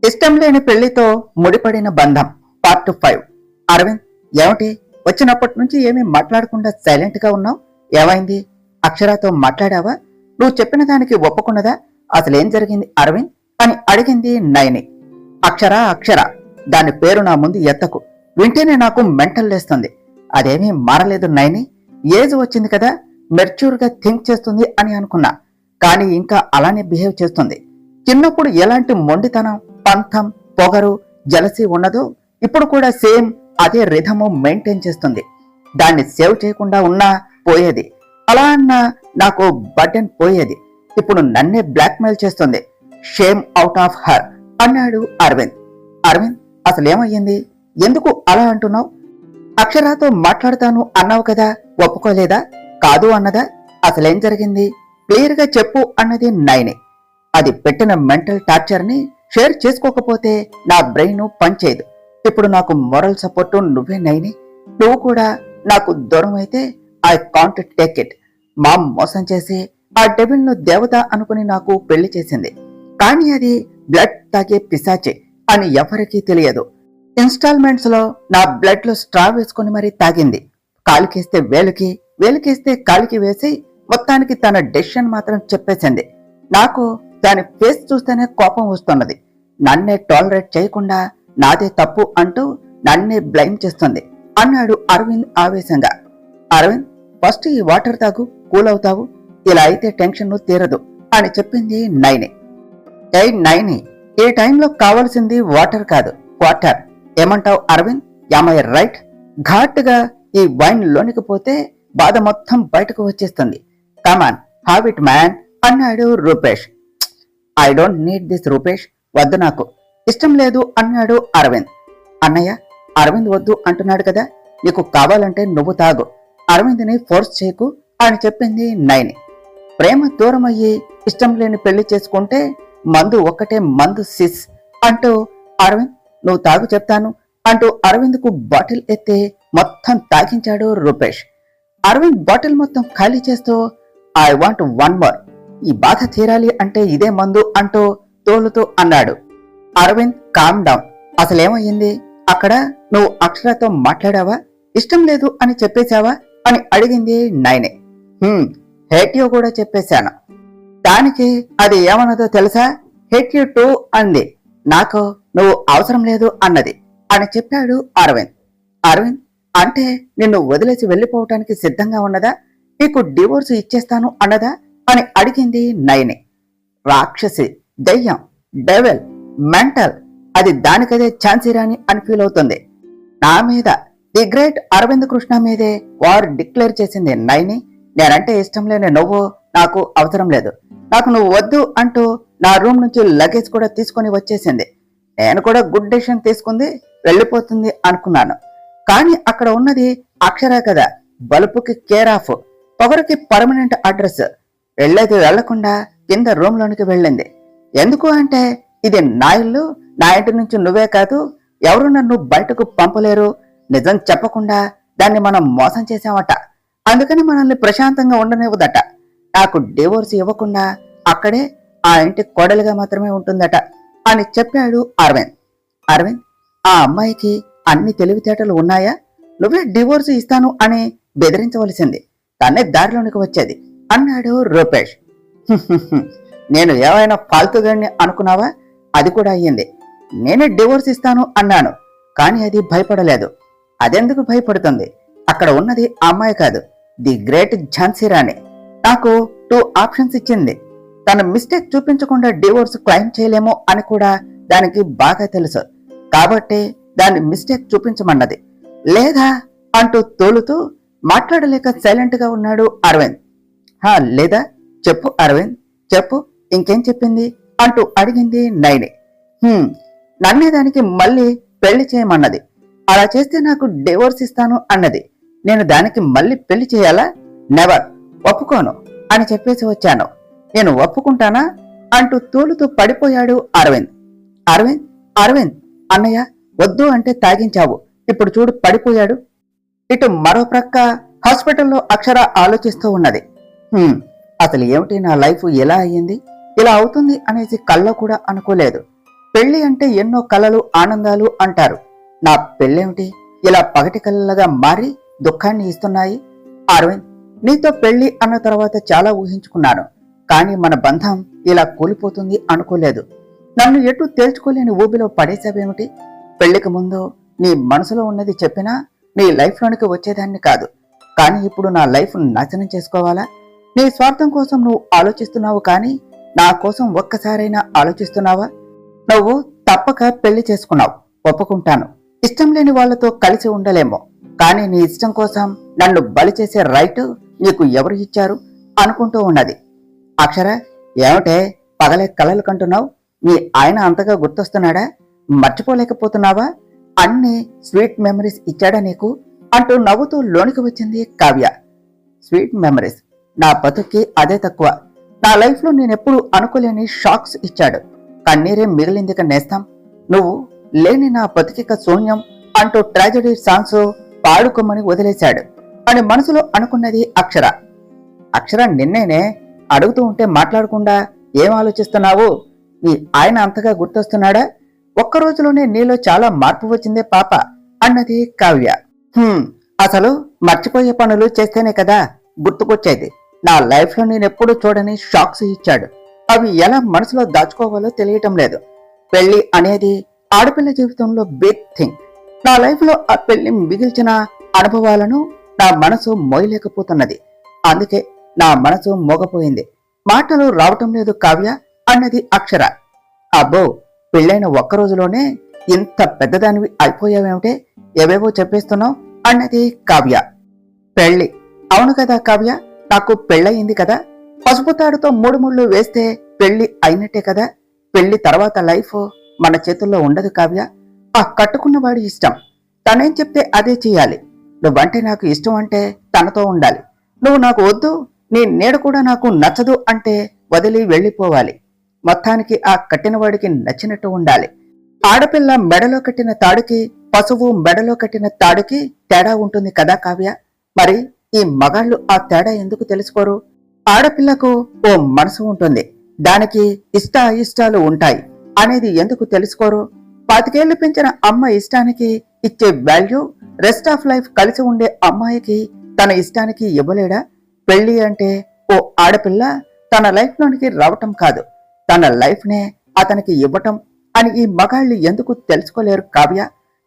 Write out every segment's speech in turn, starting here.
ఇష్టం లేని పెళ్లితో ముడిపడిన బంధం పార్ట్ 5. అరవింద్, ఏమిటి వచ్చినప్పటి నుంచి ఏమీ మాట్లాడకుండా సైలెంట్ గా ఉన్నావు? ఏమైంది? అక్షరాతో మాట్లాడావా? నువ్వు చెప్పిన దానికి ఒప్పుకున్నదా? అసలేం జరిగింది అరవింద్ అని అడిగింది నయని. అక్షర దాని పేరు నా ముందు ఎత్తకు, వింటేనే నాకు మెంటల్ లేస్తుంది. అదేమీ మారలేదు నయని, ఏజ్ వచ్చింది కదా, మెచ్యూర్ గా థింక్ చేస్తుంది అని అనుకున్నా, కానీ ఇంకా అలానే బిహేవ్ చేస్తుంది. చిన్నప్పుడు ఎలాంటి మొండితనం, పంథం, పొగరు, జలసి ఉన్నదో ఇప్పుడు కూడా సేమ్ అదే రిథము మెయింటైన్ చేస్తుంది. దాన్ని సేవ్ చేయకుండా ఉన్నా పోయేది, అలా అన్నా నాకు బర్డెన్ పోయేది. ఇప్పుడు నన్నే బ్లాక్మెయిల్ చేస్తుంది. షేమ్ అవుట్ ఆఫ్ హర్ అన్నాడు అరవింద్. అరవింద్, అసలేమయ్యింది? ఎందుకు అలా అంటున్నావు? అక్షరాతో మాట్లాడతాను అన్నావు కదా, ఒప్పుకోలేదా? కాదు అన్నదా? అసలేం జరిగింది? క్లియర్ గా చెప్పు అన్నది నయని. అది పెట్టిన మెంటల్ టార్చర్ ని షేర్ చేసుకోకపోతే నా బ్రెయిన్ పనిచేయదు. ఇప్పుడు నాకు మోరల్ సపోర్టు నువ్వే నయని. నువ్వు కూడా నాకు దూరం అయితే ఐ కాంట్ టేక్ ఇట్. మా మోసం చేసి ఆ డెవిల్ ను దేవత అనుకుని నాకు పెళ్లి చేసింది, కానీ అది బ్లడ్ తాగే పిశాచే అని ఎవరికీ తెలియదు. ఇన్స్టాల్మెంట్స్ లో నా బ్లడ్ లో స్ట్రా వేసుకుని మరీ తాగింది. కాలికేస్తే వేలుకి, వేలుకేస్తే కాలికి వేసి మొత్తానికి తన డెసిషన్ మాత్రం చెప్పేసింది. నాకు దాని ఫేస్ చూస్తేనే కోపం వస్తున్నది. నన్నే టాలరేట్ చేయకుండా నాదే తప్పు అంటూ నన్నే బ్లైమ్ చేస్తుంది అన్నాడు అరవింద్ ఆవేశంగా. అరవింద్, ఫస్ట్ ఈ వాటర్ తాగు, కూల్ అవుతావు. ఇలా అయితే టెన్షన్ తీరదు అని చెప్పింది నయని. ఏ నయని, ఈ టైంలో కావాల్సింది వాటర్ కాదు, క్వార్టర్. ఏమంటావు అరవింద్? Am I right? ఘాటుగా ఈ వైన్ లోనికి పోతే బాధ మొత్తం బయటకు వచ్చేస్తుంది. కమాన్, హావ్ ఇట్ మ్యాన్ అన్నాడు Rupesh. I don't need this Rupesh, వద్దు, నాకు ఇష్టం లేదు అన్నాడు అరవింద్. అన్నయ్య, అరవింద్ వద్దు అంటున్నాడు కదా, నీకు కావాలంటే నువ్వు తాగు, అరవింద్ని ఫోర్స్ చేయకు అని చెప్పింది నయని. ప్రేమ దూరం అయ్యి ఇష్టం లేని పెళ్లి చేసుకుంటే మందు ఒక్కటే మందు సిస్ అంటూ అరవింద్, నువ్వు తాగు చెప్తాను అంటూ అరవింద్ కు బాటిల్ ఎత్తి మొత్తం తాగించాడు రూపేష్. అరవింద్ బాటిల్ మొత్తం ఖాళీ చేస్తూ ఐ వాంట్ వన్ మోర్, ఈ బాధ తీరాలి అంటే ఇదే మందు అంటూ తోలుతూ అన్నాడు. Arvind, calm down. అసలేమయ్యింది అక్కడ? నువ్వు అక్షరతో మాట్లాడావా? ఇష్టం లేదు అని చెప్పేశావా అని అడిగింది నయని. హేట్ యూ కూడా చెప్పేశాను. దానికి అది ఏమన్నదో తెలుసా? హేట్ యూ టూ అంది. నాకు నువ్వు అవసరం లేదు అన్నది అని చెప్పాడు అరవింద్. అరవింద్, అంటే నిన్ను వదిలేసి వెళ్లిపోవటానికి సిద్ధంగా ఉన్నదా? నీకు డివోర్స్ ఇచ్చేస్తాను అన్నదా అని అడిగింది నయని. రాక్షసి, దయ్యం, డెవెల్, మెంటల్, అది దానికదే ఛాన్సీరాని అని ఫీల్ అవుతుంది. నా మీద, ది గ్రేట్ అరవింద్ కృష్ణ మీదే వారు డిక్లేర్ చేసింది నయని. నేనంటే ఇష్టం లేని నువ్వు నాకు అవసరం లేదు, నాకు నువ్వు వద్దు అంటూ నా రూమ్ నుంచి లగేజ్ కూడా తీసుకొని వచ్చేసింది. నేను కూడా గుడ్ డెసిషన్ తీసుకుంది, వెళ్ళిపోతుంది అనుకున్నాను. కానీ అక్కడ ఉన్నది అక్షర కదా, బలుపుకి కేర్ ఆఫ్, పొగరుకి పర్మనెంట్ అడ్రస్. వెళ్ళేది వెళ్లకుండా కింద రూమ్ లోనికి వెళ్ళింది. ఎందుకు అంటే ఇది నా ఇల్లు, నా ఇంటి నుంచి నువ్వే కాదు ఎవరు నన్ను బయటకు పంపలేరు. నిజం చెప్పకుండా దాన్ని మనం మోసం చేశామట, అందుకని మనల్ని ప్రశాంతంగా ఉండనివ్వదట. నాకు డివోర్స్ ఇవ్వకుండా అక్కడే ఆ ఇంటి కోడలిగా మాత్రమే ఉంటుందట అని చెప్పాడు అరవింద్. అరవింద్, ఆ అమ్మాయికి అన్ని తెలివితేటలు ఉన్నాయా? నువ్వే డివోర్స్ ఇస్తాను అని బెదిరించవలసింది, తన్నే దారిలోనికి వచ్చేది అన్నాడు రూపేష్. నేను ఏమైనా ఫాల్తుగాన్ని అనుకున్నావా? అది కూడా అయ్యింది. నేనే డివోర్స్ ఇస్తాను అన్నాను, కానీ అది భయపడలేదు. అదెందుకు భయపడుతుంది? అక్కడ ఉన్నది ఆ అమ్మాయి కాదు, ది గ్రేట్ ఝాన్సీ రాణి. నాకు 2 ఆప్షన్స్ ఇచ్చింది. తన మిస్టేక్ చూపించకుండా డివోర్స్ క్లైమ్ చేయలేమో అని కూడా దానికి బాగా తెలుసు, కాబట్టి దాన్ని మిస్టేక్ చూపించమన్నది. లేదా అంటూ తోలుతూ మాట్లాడలేక సైలెంట్ గా ఉన్నాడు అరవింద్. లేదా చెప్పు అరవింద్, చెప్పు, ఇంకేం చెప్పింది అంటూ అడిగింది నయని. నన్నే దానికి మళ్ళీ పెళ్లి చేయమన్నది. అలా చేస్తే నాకు డివోర్స్ ఇస్తాను అన్నది. నేను దానికి మళ్ళీ పెళ్లి చేయాలా? నెవర్, ఒప్పుకోను అని చెప్పేసి వచ్చాను. నేను ఒప్పుకుంటానా అంటూ తూలుతూ పడిపోయాడు అరవింద్. అరవింద్, అరవింద్, అన్నయ్య వద్దు అంటే తాగించావు, ఇప్పుడు చూడు పడిపోయాడు. ఇటు మరో ప్రక్క హాస్పిటల్లో అక్షర ఆలోచిస్తూ ఉన్నది. అసలు ఏమిటి నా లైఫ్ ఎలా అయ్యింది, ఇలా అవుతుంది అనేసి కల్లో కూడా అనుకోలేదు. పెళ్లి అంటే ఎన్నో కలలు ఆనందాలు అంటారు. నా పెళ్ళేమిటి ఇలా పగటి కలలుగా మారి దుఃఖాన్ని ఇస్తున్నాయి? అరవింద్, నీతో పెళ్లి అన్న తర్వాత చాలా ఊహించుకున్నాను, కానీ మన బంధం ఇలా కూలిపోతుంది అనుకోలేదు. నన్ను ఎటు తేల్చుకోలేని ఊబిలో పడేశావేమిటి? పెళ్లికి ముందు నీ మనసులో ఉన్నది చెప్పినా నీ లైఫ్లోనికి వచ్చేదాన్ని కాదు, కానీ ఇప్పుడు నా లైఫ్ నాశనం చేసుకోవాలా? నీ స్వార్థం కోసం నువ్వు ఆలోచిస్తున్నావు, కానీ నా కోసం ఒక్కసారైనా ఆలోచిస్తున్నావా? నువ్వు తప్పక పెళ్లి చేసుకున్నావు, ఒప్పుకుంటాను. ఇష్టం లేని వాళ్లతో కలిసి ఉండలేమో, కానీ నీ ఇష్టం కోసం నన్ను బలి చేసే రైట్ నీకు ఎవరు ఇచ్చారు అనుకుంటూ ఉన్నది. అక్షర, ఏమిటే పగలే కలలు కంటున్నావు? మీ ఆయన అంతగా గుర్తొస్తున్నాడా? మర్చిపోలేకపోతున్నావా? అన్ని స్వీట్ మెమరీస్ ఇచ్చాడా నీకు అంటూ నవ్వుతూ లోనికి వచ్చింది కావ్య. Sweet memories? నా బతుక్కి అదే తక్కువ. నా లైఫ్లో నేనెప్పుడు అనుకోలేని షాక్స్ ఇచ్చాడు. కన్నీరే మిగిలిందిక నేస్తాం. నువ్వు లేని నా బతికిక శూన్యం అంటూ ట్రాజడీ సాంగ్స్ పాడుకోమని వదిలేశాడు అని మనసులో అనుకున్నది అక్షర. అక్షర, నిన్నేనే అడుగుతూ ఉంటే మాట్లాడకుండా ఏం ఆలోచిస్తున్నావు? నీ ఆయన అంతగా గుర్తొస్తున్నాడా? ఒక్క రోజులోనే నీలో చాలా మార్పు వచ్చిందే పాప అన్నది కావ్య. అసలు మర్చిపోయే పనులు చేస్తేనే కదా గుర్తుకొచ్చేది. నా లైఫ్ లో నేనెప్పుడు చూడని షాక్స్ ఇచ్చాడు. అవి ఎలా మనసులో దాచుకోవాలో తెలియటం లేదు. పెళ్లి అనేది ఆడపిల్ల జీవితంలో బిగ్ థింగ్. నా లైఫ్ లో ఆ పెళ్లి మిగిల్చిన అనుభవాలను నా మనసు మోయలేకపోతున్నది. అందుకే నా మనసు మోగపోయింది. మాటలు రావటం లేదు కావ్య అన్నది అక్షర. అబ్బో, పెళ్ళైన ఒక్క రోజులోనే ఇంత పెద్దదానివి అయిపోయావేమిటే? ఏవేవో చెప్పేస్తున్నావు అన్నది కావ్య. పెళ్లి? అవును కదా కావ్య, నాకు పెళ్ళయింది కదా. పసుపు తాడుతో 3 ముళ్ళు వేస్తే పెళ్లి అయినట్టే కదా. పెళ్లి తర్వాత లైఫ్ మన చేతుల్లో ఉండదు కావ్య. ఆ కట్టుకున్నవాడి ఇష్టం. తనేం చెప్తే అదే చెయ్యాలి. నువ్వంటే నాకు ఇష్టం అంటే తనతో ఉండాలి. నువ్వు నాకు వద్దు, నీ నీడ కూడా నాకు నచ్చదు అంటే వదిలి వెళ్ళిపోవాలి. మొత్తానికి ఆ కట్టినవాడికి నచ్చినట్టు ఉండాలి. ఆడపిల్ల మెడలో కట్టిన తాడుకి, పశువు మెడలో కట్టిన తాడుకి తేడా ఉంటుంది కదా కావ్య. మరి ఈ మగాళ్ళు ఆ తేడా ఎందుకు తెలుసుకోరు? ఆడపిల్లకు ఓ మనసు ఉంటుంది, దానికి ఇష్టాలు ఉంటాయి అనేది ఎందుకు తెలుసుకోరు? 25 ఏళ్లు పెంచిన అమ్మ ఇష్టానికి ఇచ్చే వాల్యూ రెస్ట్ ఆఫ్ లైఫ్ కలిసి ఉండే అమ్మాయికి తన ఇష్టానికి ఇవ్వలేడా? పెళ్లి అంటే ఓ ఆడపిల్ల తన లైఫ్ లోనికి రావటం కాదు, తన లైఫ్ నే అతనికి ఇవ్వటం అని ఈ మగాళ్ళు ఎందుకు తెలుసుకోలేరు కావ్య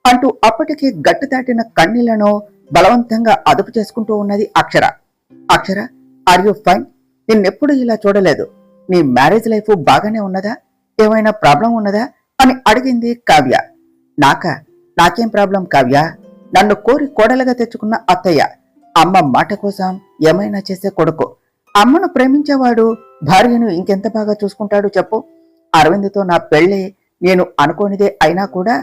అంటూ అప్పటికి గట్టు దాటిన కన్నీళ్లను బలవంతంగా అదుపు చేసుకుంటూ ఉన్నది అక్షర. అక్షర, ఆర్ యు ఫైన్? నిన్నెప్పుడు ఇలా చూడలేదు. నీ మ్యారేజ్ లైఫ్ బాగానే ఉన్నదా? ఏమైనా ప్రాబ్లం ఉన్నదా అని అడిగింది కావ్య. నాకేం ప్రాబ్లం కావ్య? నన్ను కోరి కోడలుగా తెచ్చుకున్న అత్తయ్య, అమ్మ మాట కోసం ఏమైనా చేసే కొడుకు. అమ్మను ప్రేమించేవాడు భార్యను ఇంకెంత బాగా చూసుకుంటాడు చెప్పు. అరవింద్తో నా పెళ్లి నేను అనుకోనిదే అయినా కూడా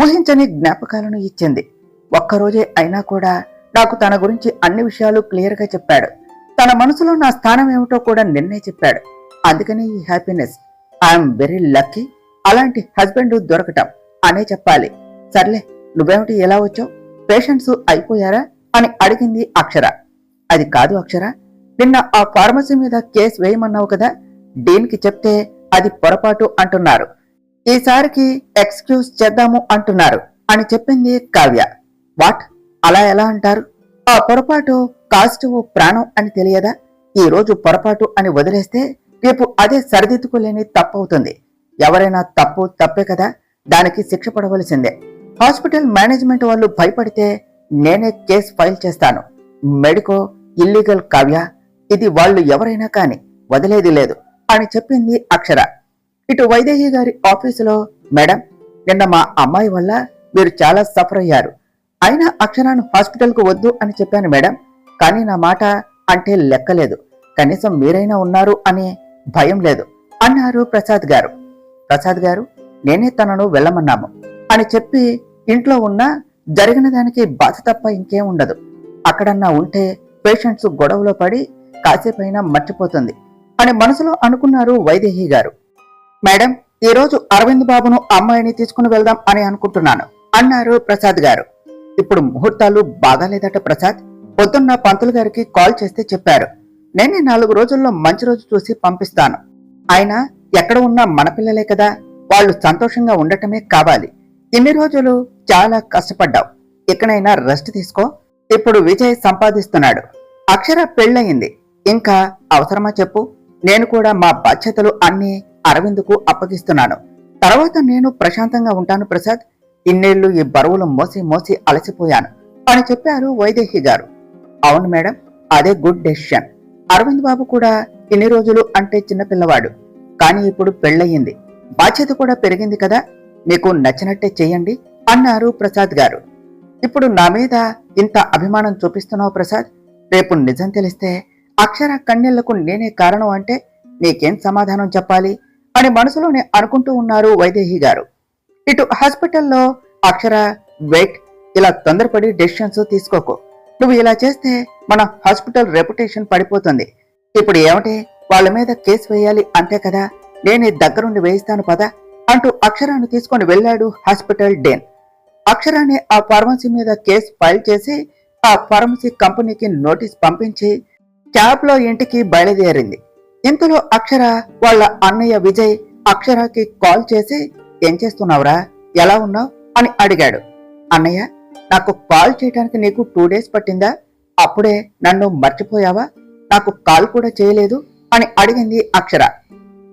ఊహించని జ్ఞాపకాలను ఇచ్చింది. ఒక్కరోజే అయినా కూడా నాకు తన గురించి అన్ని విషయాలు క్లియర్గా చెప్పాడు. తన మనసులో నా స్థానం ఏమిటో కూడా నిన్నే చెప్పాడు. అందుకని ఈ హ్యాపీనెస్. ఐఎమ్ వెరీ లక్కీ అలాంటి హస్బెండ్ దొరకటం అనే చెప్పాలి. సర్లే, నువ్వేమిటి ఎలా వచ్చావు? పేషెంట్స్ అయిపోయారా అని అడిగింది అక్షర. అది కాదు అక్షర, నిన్న ఆ ఫార్మసీ మీద కేసు వేయమన్నావు కదా, డీన్కి చెప్తే అది పొరపాటు అంటున్నారు. ఈసారికి ఎక్స్క్యూజ్ చేద్దాము అంటున్నారు అని చెప్పింది కావ్య. వాట్? అలా ఎలా అంటారు? ఆ పొరపాటు కాస్ట్ ప్రాణం అని తెలియదా? ఈ రోజు పొరపాటు అని వదిలేస్తే రేపు అదే సరిదిద్దుకోలేని తప్పవుతుంది. ఎవరైనా తప్పే కదా, దానికి శిక్ష పడవలసిందే. హాస్పిటల్ మేనేజ్మెంట్ వాళ్ళు భయపడితే నేనే కేసు ఫైల్ చేస్తాను. మెడికో ఇల్లీగల్ కావ్య, ఇది వాళ్ళు ఎవరైనా కాని వదిలేది లేదు అని చెప్పింది అక్షర. ఇటు వైదేహి గారి ఆఫీసులో, మేడం, నిన్న మా అమ్మాయి వల్ల మీరు చాలా సఫర్ అయ్యారు. అయినా అక్షరాను హాస్పిటల్కు వద్దు అని చెప్పాను మేడం, కానీ నా మాట అంటే లెక్కలేదు. కనీసం మీరైనా ఉన్నారు అనే భయం లేదు అన్నారు ప్రసాద్ గారు. ప్రసాద్ గారు, నేనే తనను వెళ్ళమన్నాము అని చెప్పి ఇంట్లో ఉన్న జరిగిన దానికి బాధ తప్ప ఇంకేం ఉండదు. అక్కడన్నా ఉంటే పేషెంట్స్ గొడవలో పడి కాసేపైనా మర్చిపోతుంది అని మనసులో అనుకున్నారు వైదేహి గారు. మేడం, ఈ రోజు అరవింద్ బాబును అమ్మాయిని తీసుకుని వెళ్దాం అని అనుకుంటున్నాను అన్నారు ప్రసాద్ గారు. ఇప్పుడు ముహూర్తాలు బాగాలేదట ప్రసాద్. పొద్దున్న పంతులు గారికి కాల్ చేస్తే చెప్పారు, నేనే 4 రోజుల్లో మంచి రోజు చూసి పంపిస్తాను. ఆయన ఎక్కడ ఉన్నా మన పిల్లలే కదా, వాళ్ళు సంతోషంగా ఉండటమే కావాలి. ఇన్ని రోజులు చాలా కష్టపడ్డావు, ఎక్కడైనా రెస్ట్ తీసుకో. ఇప్పుడు విజయ్ సంపాదిస్తున్నాడు, అక్షర పెళ్ళయింది, ఇంకా అవసరమా చెప్పు? నేను కూడా మా బాధ్యతలు అన్నీ అరవింద్కు అప్పగిస్తున్నాను. తర్వాత నేను ప్రశాంతంగా ఉంటాను ప్రసాద్. ఇన్నేళ్లు ఈ బరువులు మోసి మోసి అలసిపోయాను అని చెప్పారు వైదేహి గారు. అవును మేడం, అదే గుడ్ డెసిషన్. అరవింద్ బాబు కూడా ఇన్ని రోజులు అంటే చిన్నపిల్లవాడు, కానీ ఇప్పుడు పెళ్ళయింది, బాధ్యత కూడా పెరిగింది కదా, మీకు నచ్చినట్టే చెయ్యండి అన్నారు ప్రసాద్ గారు. ఇప్పుడు నా మీద ఇంత అభిమానం చూపిస్తున్నావు ప్రసాద్, రేపు నిజం తెలిస్తే అక్షర కన్నెళ్లకు నేనే కారణం అంటే నీకేం సమాధానం చెప్పాలి అని మనసులోనే అనుకుంటూ ఉన్నారు వైదేహి గారు. ఇటు హాస్పిటల్లో అక్షర, వెయిట్, ఇలా తొందరపడి డెసిషన్స్ తీసుకోకు. నువ్వు ఇలా చేస్తే మన హాస్పిటల్ రెప్యుటేషన్ పడిపోతుంది. ఇప్పుడు ఏమిటి, వాళ్ళ మీద కేసు వేయాలి అంతే కదా, నేనే దగ్గరుండి వేయిస్తాను పదా అంటూ అక్షరాన్ని తీసుకొని వెళ్ళాడు హాస్పిటల్ డేన్. అక్షరాన్ని ఆ ఫార్మసీ మీద కేసు ఫైల్ చేసి ఆ ఫార్మసీ కంపెనీకి నోటీస్ పంపించి క్యాబ్ లో ఇంటికి బయలుదేరింది. ఇంతలో అక్షర వాళ్ళ అన్నయ్య విజయ్ అక్షరకి కాల్ చేసి, ఏం చేస్తున్నావురా, ఎలా ఉన్నావు అని అడిగాడు. అన్నయ్య, నాకు కాల్ చేయడానికి నీకు 2 days పట్టిందా? అప్పుడే నన్ను మర్చిపోయావా? నాకు కాల్ కూడా చేయలేదు అని అడిగింది అక్షర.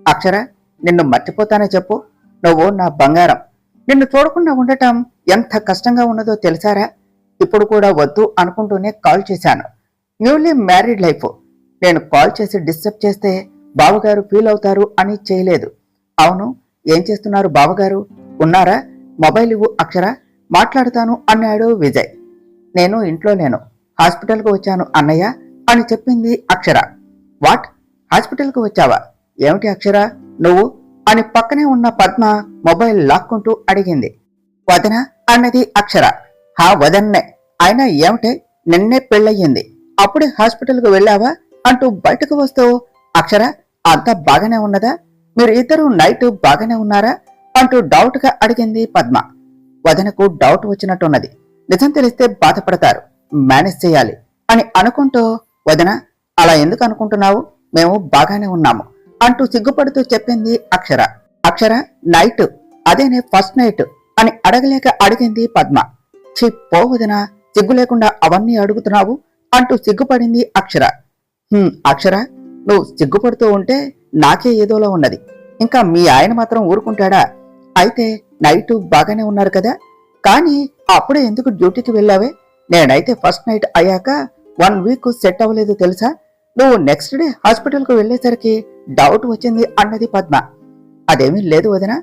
అక్షర, నిన్ను మర్చిపోతానే చెప్పు, నువ్వు నా బంగారం. నిన్ను చూడకుండా ఉండటం ఎంత కష్టంగా ఉన్నదో తెలుసారా? ఇప్పుడు కూడా వద్దు అనుకుంటూనే కాల్ చేశాను. న్యూలీ మ్యారీడ్ లైఫ్, నేను కాల్ చేసి డిస్టర్బ్ చేస్తే బావగారు ఫీల్ అవుతారు అని చేయలేదు. అవును, ఏం చేస్తున్నారు బావగారు? ఉన్నారా? మొబైల్ ఇవ్వు అక్షర, మాట్లాడతాను అన్నాడు విజయ్. నేను ఇంట్లో లేను, హాస్పిటల్కు వచ్చాను అన్నయ్య అని చెప్పింది అక్షర. వాట్, హాస్పిటల్కు వచ్చావా? ఏమిటి అక్షర నువ్వు అని పక్కనే ఉన్న పద్మ మొబైల్ లాక్కుంటూ అడిగింది. వదన అన్నది అక్షర. హా వదన్నే, అయినా ఏమిటే, నిన్నే పెళ్ళయ్యింది, అప్పుడే హాస్పిటల్కు వెళ్ళావా అంటూ బయటకు వస్తూ, అక్షర అంతా బాగానే ఉన్నదా? మీరు ఇద్దరు నైట్ బాగానే ఉన్నారా అంటూ డౌట్ గా అడిగింది పద్మ. వదనకు డౌట్ వచ్చినట్టున్నది, నిజం తెలిస్తే బాధపడతారు, మేనేజ్ చేయాలి అని అనుకుంటూ, వదన అలా ఎందుకు అనుకుంటున్నావు, మేము బాగానే ఉన్నాము అంటూ సిగ్గుపడుతూ చెప్పింది అక్షర. అక్షర నైట్, అదేనే ఫస్ట్ నైట్ అని అడగలేక అడిగింది పద్మ. ఛీ పో వదన, సిగ్గు లేకుండా అవన్నీ అడుగుతున్నావు అంటూ సిగ్గుపడింది అక్షర. అక్షర, నువ్వు సిగ్గుపడుతూ ఉంటే నాకే ఏదోలా ఉన్నది, ఇంకా మీ ఆయన మాత్రం ఊరుకుంటాడా? అయితే నైట్ బాగానే ఉన్నారు కదా, కానీ అప్పుడే ఎందుకు డ్యూటీకి వెళ్ళావే? నేనైతే ఫస్ట్ నైట్ అయ్యాక 1 week సెట్ అవ్వలేదు తెలుసా? నువ్వు నెక్స్ట్ డే హాస్పిటల్కు వెళ్లేసరికి డౌట్ వచ్చింది అన్నది పద్మ. అదేమీ లేదు వదిన,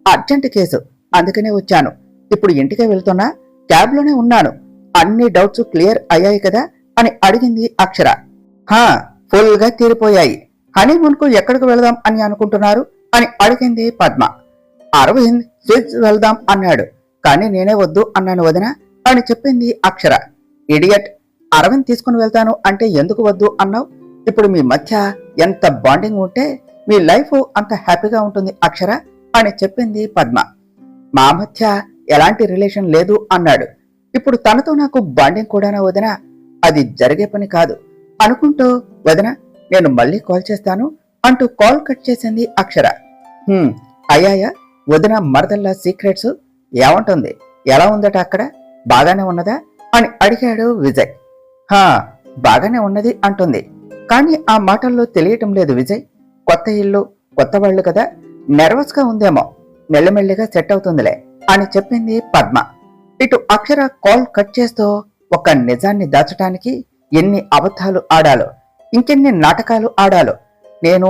అర్జెంట్ కేసు, అందుకనే వచ్చాను. ఇప్పుడు ఇంటికే వెళ్తున్నా, క్యాబ్లోనే ఉన్నాను, అన్ని డౌట్స్ క్లియర్ అయ్యాయి కదా అని అడిగింది అక్షర. హా, ఫుల్ గా తీరిపోయాయి. హనీమూన్ కు ఎక్కడికి వెళదాం అని అనుకుంటున్నారు అని అడిగింది పద్మ. అరవింద్ స్విజ్ వెళ్దాం అన్నాడు, కానీ నేనే వద్దు అన్నాను వదిన అని చెప్పింది అక్షర. ఇడియట్, అరవింద్ తీసుకుని వెళ్తాను అంటే ఎందుకు వద్దు అన్నావు? ఇప్పుడు మీ మధ్య ఎంత బాండింగ్ ఉంటే మీ లైఫ్ అంత హ్యాపీగా ఉంటుంది అక్షర అని చెప్పింది పద్మ. మా మధ్య ఎలాంటి రిలేషన్ లేదు అన్నాడు. ఇప్పుడు తనతో నాకు బాండింగ్ కూడానా వదిన? అది జరిగే పని కాదు అనుకుంటూ, వదిన నేను మళ్ళీ కాల్ చేస్తాను అంటూ కాల్ కట్ చేసింది అక్షర. అయ్యాయా వదిన మరదల్లా సీక్రెట్స్, ఏమంటుంది, ఎలా ఉందట అక్కడ, బాగానే ఉన్నదా అని అడిగాడు విజయ్. హా, బాగానే ఉన్నది అంటుంది, కానీ ఆ మాటల్లో తెలియటం లేదు విజయ్. కొత్త ఇల్లు, కొత్త వాళ్ళు కదా, నెర్వస్ గా ఉందేమో, మెల్లమెల్లిగా సెట్ అవుతుందిలే అని చెప్పింది పద్మ. ఇటు అక్షర కాల్ కట్ చేస్తూ, ఒక నిజాన్ని దాచటానికి ఎన్ని అబద్ధాలు ఆడాలో, ఇంకెన్ని నాటకాలు ఆడాలో. నేను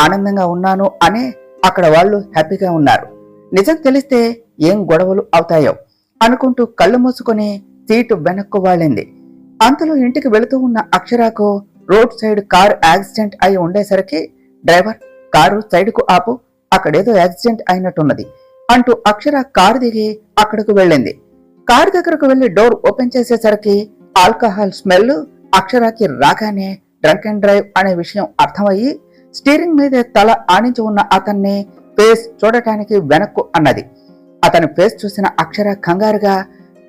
ఆనందంగా ఉన్నాను అనే అక్కడ వాళ్ళు హ్యాపీగా ఉన్నారు, నిజం తెలిస్తే ఏం గొడవలు అవుతాయో అనుకుంటూ కళ్ళు మూసుకొని సీటు వెనక్కు వాలింది. అంతలో ఇంటికి వెళుతూ ఉన్న అక్షరకు రోడ్ సైడ్ కారు యాక్సిడెంట్ అయి ఉండేసరికి, డ్రైవర్ కారు సైడ్ కు ఆపు, అక్కడేదో యాక్సిడెంట్ అయినట్టున్నది అంటూ అక్షర కారు దిగి అక్కడకు వెళ్ళింది. కారు దగ్గరకు వెళ్లి డోర్ ఓపెన్ చేసేసరికి ఆల్కహాల్ స్మెల్ అక్షరాకి రాగానే డ్రంక్ అండ్ డ్రైవ్ అనే విషయం అర్థమయ్యి స్టీరింగ్ మీదే తల ఆనించి ఉన్న అతన్ని ఫేస్ చూడటానికి వెనక్కు అన్నది. అతని ఫేస్ చూసిన అక్షర కంగారుగా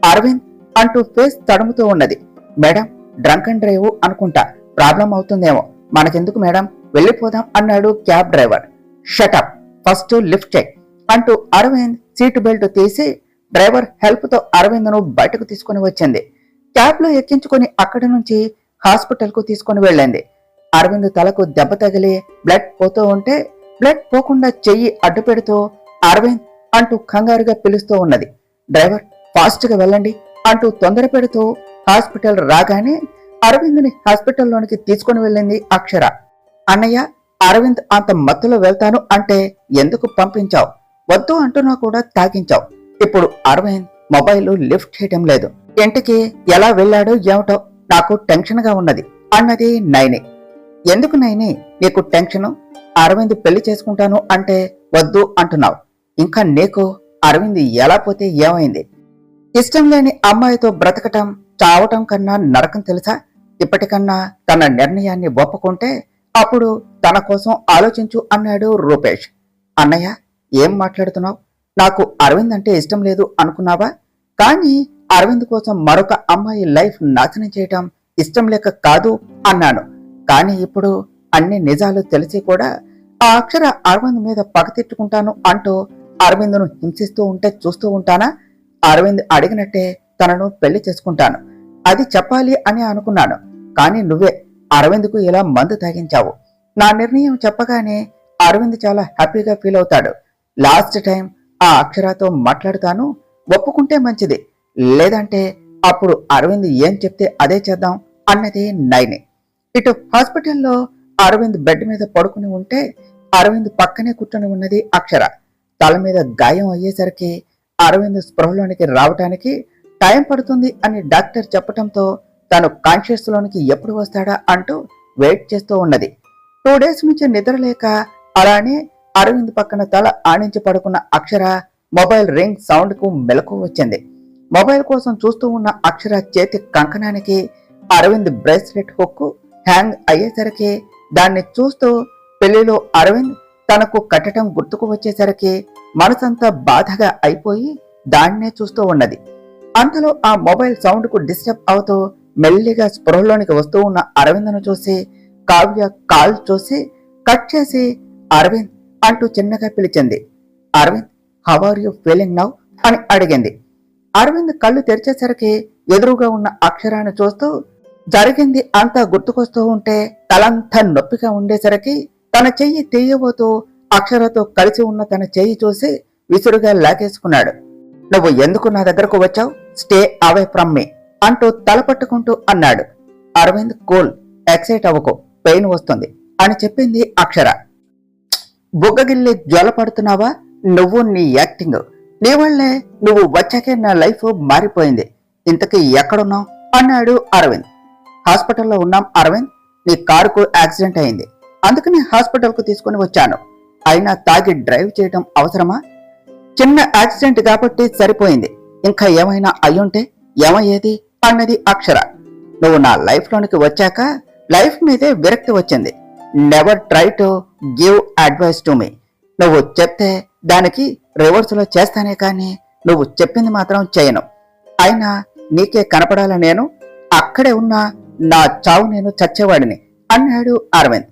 అరవింద్ అంటూ ఫేస్ తడుముతూ ఉన్నది. మేడం, డ్రంక్ అండ్ డ్రైవ్ అనుకుంటా, ప్రాబ్లం అవుతుందేమో, మనకెందుకు మేడం, వెళ్ళిపోదాం అన్నాడు cab driver. Shut up, first lift check అంటూ అరవింద్ సీటు బెల్ట్ తీసి డ్రైవర్ హెల్ప్ తో అరవింద్ను బయటకు తీసుకుని వచ్చింది. క్యాబ్ లో ఎక్కించుకుని అక్కడి నుంచి హాస్పిటల్ కు తీసుకుని వెళ్ళింది. అరవింద్ తలకు దెబ్బ తగిలి బ్లడ్ పోతూ ఉంటే బ్లడ్ పోకుండా చెయ్యి అడ్డు పెడుతూ అరవింద్ అంటూ కంగారుగా పిలుస్తూ ఉన్నది. డ్రైవర్ ఫాస్ట్ గా వెళ్ళండి అంటూ తొందర పెడుతూ హాస్పిటల్ రాగానే అరవింద్ని హాస్పిటల్లోనికి తీసుకుని వెళ్ళింది అక్షర. అన్నయ్య, అరవింద్ అంత మత్తులో వెళ్తాను అంటే ఎందుకు పంపించావు? వద్దు అంటున్నా కూడా తాగించావు. ఇప్పుడు అరవింద్ మొబైల్ లిఫ్ట్ చేయడం లేదు. ఇంటికి ఎలా వెళ్ళాడో ఏమిటో నాకు టెన్షన్ గా ఉన్నది అన్నది నైని. ఎందుకు నైని నీకు టెన్షను? అరవింద్ పెళ్లి చేసుకుంటాను అంటే వద్దు అంటున్నావు. ఇంకా నీకు అరవింద్ ఎలా పోతే ఏమైంది? ఇష్టం లేని అమ్మాయితో బ్రతకటం చావటం కన్నా నరకం తెలుసా? ఇప్పటికన్నా తన నిర్ణయాన్ని ఒప్పుకుంటే అప్పుడు తన కోసం ఆలోచించు అన్నాడు రూపేష్. అన్నయ్య, ఏం మాట్లాడుతున్నావు? నాకు అరవింద్ అంటే ఇష్టం లేదు అనుకున్నావా? కానీ అరవింద్ కోసం మరొక అమ్మాయి లైఫ్ నాశనం చేయటం ఇష్టం లేక కాదు అన్నాను. కానీ ఇప్పుడు అన్ని నిజాలు తెలిసి కూడా ఆ అక్షర అరవింద్ మీద పగ తిట్టుకుంటాను అంటూ అరవింద్ను హింసిస్తూ ఉంటే చూస్తూ ఉంటానా? అరవింద్ అడిగినట్టే తనను పెళ్లి చేసుకుంటాను అది చెప్పాలి అని అనుకున్నాను. కానీ నువ్వే అరవింద్కు ఇలా మందు తాగించావు. నా నిర్ణయం చెప్పగానే అరవింద్ చాలా హ్యాపీగా ఫీల్ అవుతాడు. లాస్ట్ టైం ఆ అక్షరతో మాట్లాడుతాను, ఒప్పుకుంటే మంచిది, లేదంటే అప్పుడు అరవింద్ ఏం చెప్తే అదే చేద్దాం అన్నది నైని. ఇటు హాస్పిటల్లో అరవింద్ బెడ్ మీద పడుకుని ఉంటే అరవింద్ పక్కనే కూర్చొని ఉన్నది అక్షర. తల మీద గాయం అయ్యేసరికి అరవింద్ స్పృహలోనికి రావటానికి టైం పడుతుంది అని డాక్టర్ చెప్పటంతో తను కాన్షియస్ లోనికి ఎప్పుడు వస్తాడా అంటూ వెయిట్ చేస్తూ ఉన్నది. 2 days నుంచి నిద్రలేక అలానే అరవింద్ పక్కన తల ఆనించి పడుకున్న అక్షర మొబైల్ రింగ్ సౌండ్ కు మెలకు వచ్చింది. మొబైల్ కోసం చూస్తూ ఉన్న అక్షర చేతి కంకణానికి అరవింద్ బ్రేస్లెట్ హుక్కు హ్యాంగ్ అయ్యేసరికి దాన్ని చూస్తూ పెళ్లిలో అరవింద్ తనకు కట్టడం గుర్తుకు వచ్చేసరికి మనసంతా బాధగా అయిపోయి దాన్నే చూస్తూ ఉన్నది. అంతలో ఆ మొబైల్ సౌండ్ కు డిస్టర్బ్ అవుతూ మెల్లిగా స్పృహలోనికి వస్తూ ఉన్న అరవింద్ను చూసి కావ్య కాల్ చూసి కట్ చేసి అరవింద్ అంటూ చిన్నగా పిలిచింది. Aravind, how are you feeling now అని అడిగింది. అరవింద్ కళ్ళు తెరిచేసరికి ఎదురుగా ఉన్న అక్షరాన్ని చూస్తూ జరిగింది అంతా గుర్తుకొస్తూ ఉంటే తలంతా నొప్పిగా ఉండేసరికి తన చెయ్యి తీయబోతూ అక్షరతో కలిసి ఉన్న తన చెయ్యి చూసి విసురుగా లాగేసుకున్నాడు. నువ్వు ఎందుకు నా దగ్గరకు వచ్చావు? స్టే అవే ఫ్రమ్ మీ అంటూ తల పట్టుకుంటూ అన్నాడు. అరవింద్, కూల్, ఎక్సైట్ అవ్వకు, పెయిన్ వస్తుంది అని చెప్పింది అక్షర. బుగ్గగిల్లి జ్వల పడుతున్నావా? నువ్వు నీ యాక్టింగ్, నీ వల్లే నువ్వు వచ్చాకే నా లైఫ్ మారిపోయింది. ఇంతకీ ఎక్కడున్నావు అన్నాడు అరవింద్. హాస్పిటల్లో ఉన్నాం అరవింద్, నీ కారుకు యాక్సిడెంట్ అయింది, అందుకని హాస్పిటల్ కు తీసుకుని వచ్చాను. అయినా తాగి డ్రైవ్ చేయడం అవసరమా? చిన్న యాక్సిడెంట్ కాబట్టి సరిపోయింది, ఇంకా ఏమైనా అయ్యుంటే ఏమయ్యేది అన్నది అక్షర. నువ్వు నా లైఫ్ లోనికి వచ్చాక లైఫ్ మీదే విరక్తి వచ్చింది. Never try to give advice to me. నువ్వు చెప్తే దానికి రివర్స్ లో చేస్తానే కానీ నువ్వు చెప్పింది మాత్రం చేయను. అయినా నీకే కనపడాల నేను అక్కడే ఉన్నా నా చావు నేను చచ్చేవాడిని అన్నాడు అరవింద్.